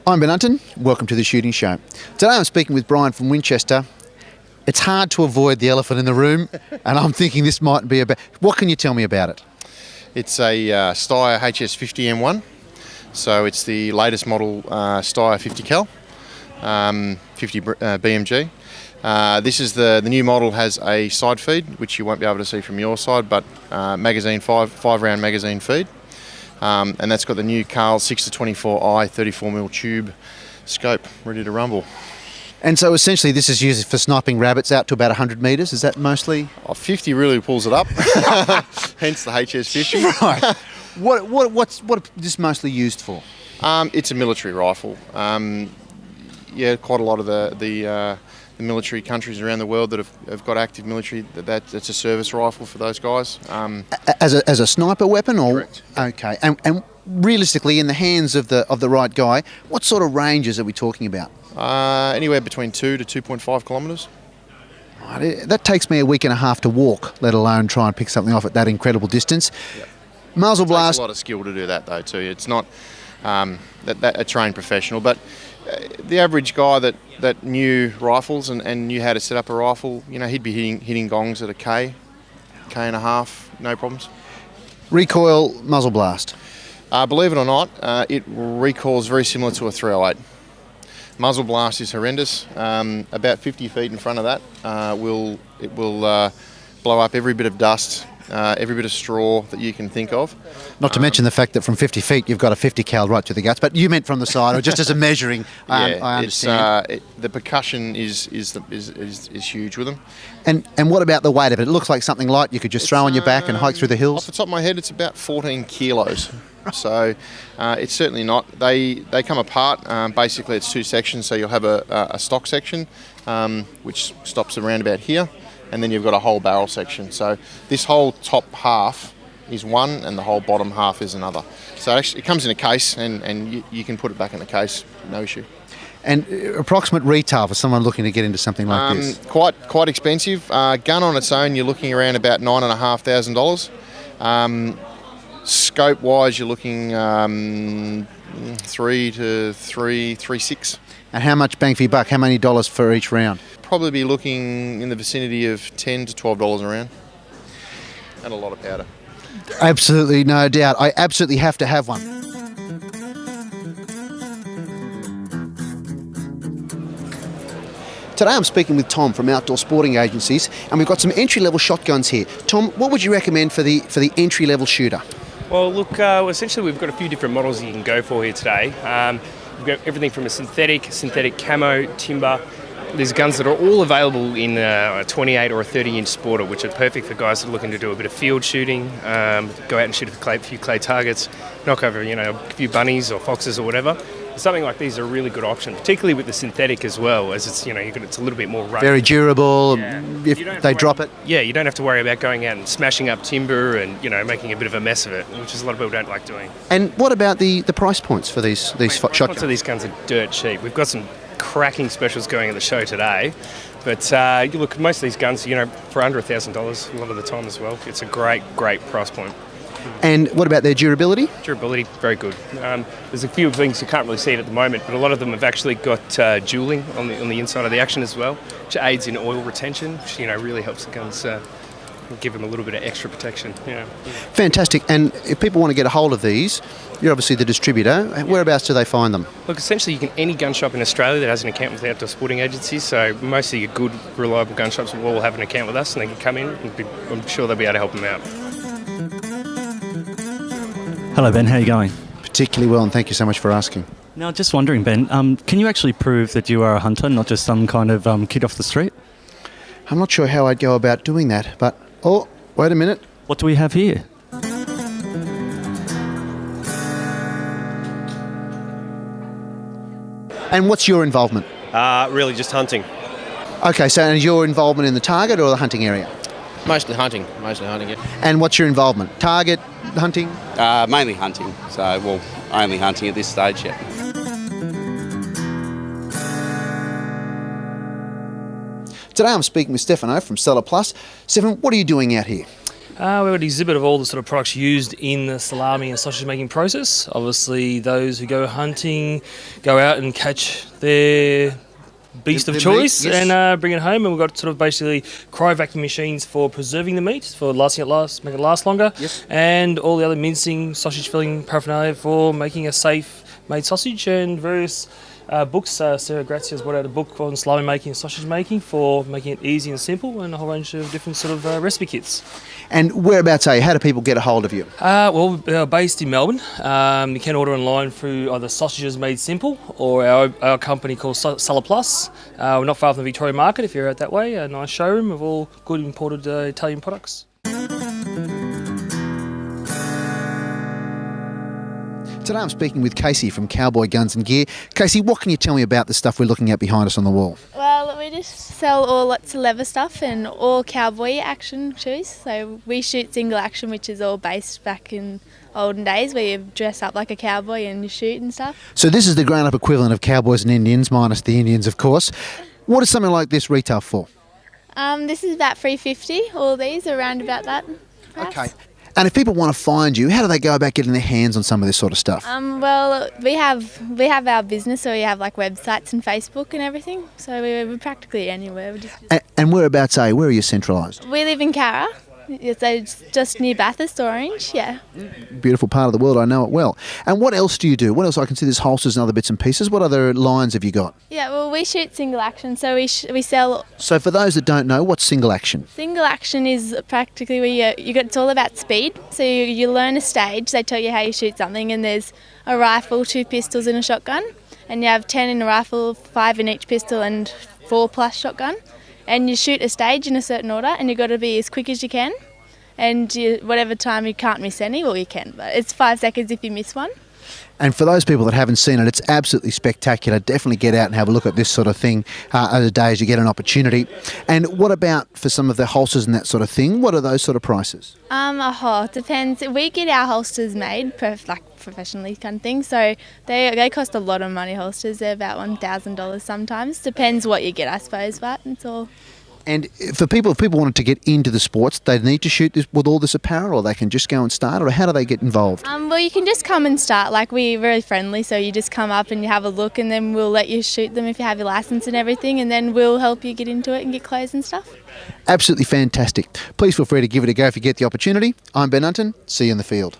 I'm Ben Unten, welcome to the Shooting Show. Today I'm speaking with Brian from Winchester. It's hard to avoid the elephant in the room, and I'm thinking this might be about... What can you tell me about it? It's a Steyr HS50M1, so it's the latest model Steyr 50 cal, 50 BMG. This is the new model, has a side feed, which you won't be able to see from your side, but magazine five round magazine feed. And that's got the new Carl 6-24i 34mm tube scope ready to rumble. And so essentially this is used for sniping rabbits out to about 100 metres, is that mostly? 50 really pulls it up, hence the HS50. Right. What's this mostly used for? It's a military rifle. Yeah, quite a lot of the military countries around the world that have got active military, that's a service rifle for those guys. As a sniper weapon, or? Correct. Okay, and realistically, in the hands of the right guy, what sort of ranges are we talking about? Anywhere between 2 to 2.5 kilometres. Right, that takes me a week and a half to walk, let alone try and pick something off at that incredible distance. Yep. Muzzle blast. Takes a lot of skill to do that though too. It's not a trained professional, but the average guy that knew rifles and knew how to set up a rifle, you know, he'd be hitting gongs at a K and a half, no problems. Recoil, muzzle blast. Believe it or not, it recoils very similar to a 308. Muzzle blast is horrendous. About 50 feet in front of that, it will blow up every bit of dust, every bit of straw that you can think of. Not to mention the fact that from 50 feet you've got a 50 cal right to the guts, but you meant from the side, or just as a measuring. I understand. The percussion is huge with them. And what about the weight of it? It looks like something light you could just throw on your back and hike through the hills. Off the top of my head, it's about 14 kilos. So it's certainly not. They come apart. Basically, it's two sections. So you'll have a stock section, which stops around about here, and then you've got a whole barrel section. So this whole top half is one, and the whole bottom half is another. So actually, it comes in a case, and you can put it back in the case, no issue. And approximate retail for someone looking to get into something like this? Quite expensive. Gun on its own, you're looking around about $9,500. Scope-wise, you're looking 3 to 3.6. And how much bang for your buck? How many dollars for each round? Probably be looking in the vicinity of $10 to $12 a round. And a lot of powder. Absolutely, no doubt. I absolutely have to have one. Today I'm speaking with Tom from Outdoor Sporting Agencies, and we've got some entry-level shotguns here. Tom, what would you recommend for the entry-level shooter? Well, look, essentially we've got a few different models you can go for here today. We've got everything from a synthetic camo, timber. There's guns that are all available in a 28 or a 30-inch sporter, which are perfect for guys that are looking to do a bit of field shooting, go out and shoot a few clay targets, knock over, a few bunnies or foxes or whatever. Something like these are a really good option, particularly with the synthetic as well, as it's it's a little bit more rugged. Very durable. Yeah. If they drop it. Yeah, you don't have to worry about going out and smashing up timber and making a bit of a mess of it, which is a lot of people don't like doing. And what about the price points for these shotguns? Price of these guns are dirt cheap. We've got some cracking specials going at the show today, but you look, most of these guns, for under $1,000 a lot of the time as well. It's a great price point. And what about their durability? Durability, very good. There's a few things you can't really see it at the moment, but a lot of them have actually got jeweling on the inside of the action as well, which aids in oil retention, which really helps the guns give them a little bit of extra protection. Fantastic. And if people want to get a hold of these, you're obviously the distributor. Whereabouts do they find them? Look, essentially you can any gun shop in Australia that has an account with Outdoor Sporting Agencies, so most of your good, reliable gun shops will all have an account with us, and they can come in and I'm sure they'll be able to help them out. Hello Ben, how are you going? Particularly well, and thank you so much for asking. Now, just wondering Ben, can you actually prove that you are a hunter, not just some kind of kid off the street? I'm not sure how I'd go about doing that, but... Oh, wait a minute. What do we have here? And what's your involvement? Really just hunting. Okay, so is your involvement in the target or the hunting area? Mostly hunting, yeah. And what's your involvement? Target, hunting? Mainly hunting, only hunting at this stage, yeah. Today I'm speaking with Stefano from Seller Plus. Stefan, what are you doing out here? We've got an exhibit of all the sort of products used in the salami and sausage making process. Obviously, those who go hunting go out and catch their beast of Their choice meat, yes. and bring it home. And we've got sort of basically cryo vacuum machines for preserving the meat, for make it last longer. Yes. And all the other mincing, sausage filling paraphernalia for making a safe made sausage, and various books. Sarah Grazia's brought out a book on salami making and sausage making for making it easy and simple, and a whole range of different sort of recipe kits. And whereabouts are you? How do people get a hold of you? Well, we're based in Melbourne. You can order online through either Sausages Made Simple or our company called Sala Plus. We're not far from the Victoria Market if you're out that way. A nice showroom of all good imported Italian products. Today I'm speaking with Casey from Cowboy Guns and Gear. Casey, what can you tell me about the stuff we're looking at behind us on the wall? Well, we just sell all lots of leather stuff and all cowboy action shoes. So we shoot single action, which is all based back in olden days where you dress up like a cowboy and you shoot and stuff. So this is the grown-up equivalent of Cowboys and Indians, minus the Indians, of course. What does something like this retail for? This is about $3.50. All these are around about that price. Okay. And if people want to find you, how do they go about getting their hands on some of this sort of stuff? Well, we have our business, so we have like websites and Facebook and everything. So we're practically anywhere. And whereabouts are you? Where are you centralised? We live in Cara. So it's just near Bathurst, Orange, yeah. Beautiful part of the world, I know it well. And what else do you do? What else? I can see there's holsters and other bits and pieces. What other lines have you got? Yeah, well, we shoot single action, so we sell. So for those that don't know, what's single action? Single action is practically where it's all about speed. So you learn a stage, they tell you how you shoot something, and there's a rifle, 2 pistols and a shotgun, and you have 10 in a rifle, 5 in each pistol and 4 plus shotgun. And you shoot a stage in a certain order, and you've got to be as quick as you can. And whatever time you can't miss any, well, you can, but it's 5 seconds if you miss one. And for those people that haven't seen it, it's absolutely spectacular. Definitely get out and have a look at this sort of thing other days you get an opportunity. And what about for some of the holsters and that sort of thing? What are those sort of prices? It depends. We get our holsters made, professionally kind of thing, so they cost a lot of money, holsters. They're about $1,000 sometimes. Depends what you get, I suppose, but it's all... And for people, if people wanted to get into the sports, they need to shoot this with all this apparel, or they can just go and start, or how do they get involved? Well, you can just come and start. Like, we're very friendly, so you just come up and you have a look, and then we'll let you shoot them if you have your licence and everything, and then we'll help you get into it and get clothes and stuff. Absolutely fantastic. Please feel free to give it a go if you get the opportunity. I'm Ben Unten. See you in the field.